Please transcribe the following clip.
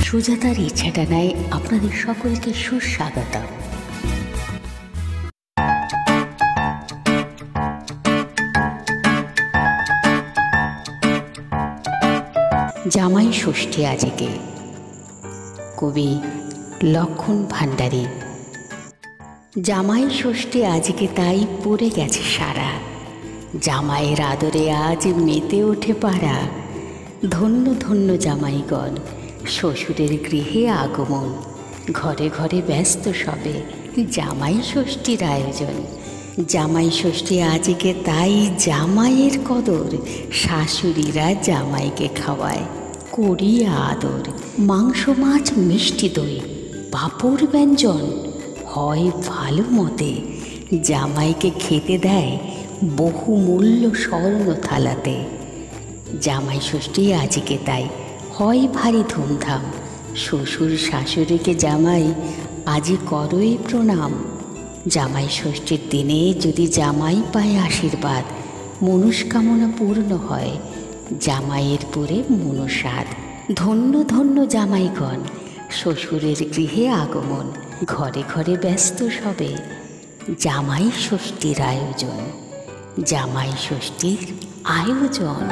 সুজাতার ইচ্ছাটানায় আপনাদের সকলকে সুস্বাগতম। জামাই ষষ্ঠী আজকে। কবি লক্ষণ ভান্ডারী। জামাই ষষ্ঠী আজকে তাই পড়ে গেছে সারা, জামাইয়ের আদরে আজ মেতে ওঠে পাড়া। ধন্য ধন্য জামাইগণ, শ্বশুরের গৃহে আগমন, ঘরে ঘরে ব্যস্ত সবে জামাই ষষ্ঠীর আয়োজন। জামাই ষষ্ঠী আজকে তাই জামাইয়ের কদর, শাশুড়িরা জামাইকে খাওয়ায় করি আদর। মাংস মাছ মিষ্টি দই পাঁপড় ব্যঞ্জন হয় ভালো মতে, জামাইকে খেতে দেয় বহুমূল্য স্বর্ণ থালাতে। জামাই ষষ্ঠী আজকে তাই হয় ভারী ধুমধাম, শ্বশুর শাশুড়িকে জামাই আজি করই প্রণাম। জামাই ষষ্ঠীর দিনে যদি জামাই পায় আশীর্বাদ, মনস্কামনা পূর্ণ হয় জামাইয়ের পুরে মনসাদ। ধন্য ধন্য জামাইগণ, শ্বশুরের গৃহে আগমন, ঘরে ঘরে ব্যস্ত সবে জামাই ষষ্ঠীর আয়োজন। জামাই ষষ্ঠীর আয়োজন।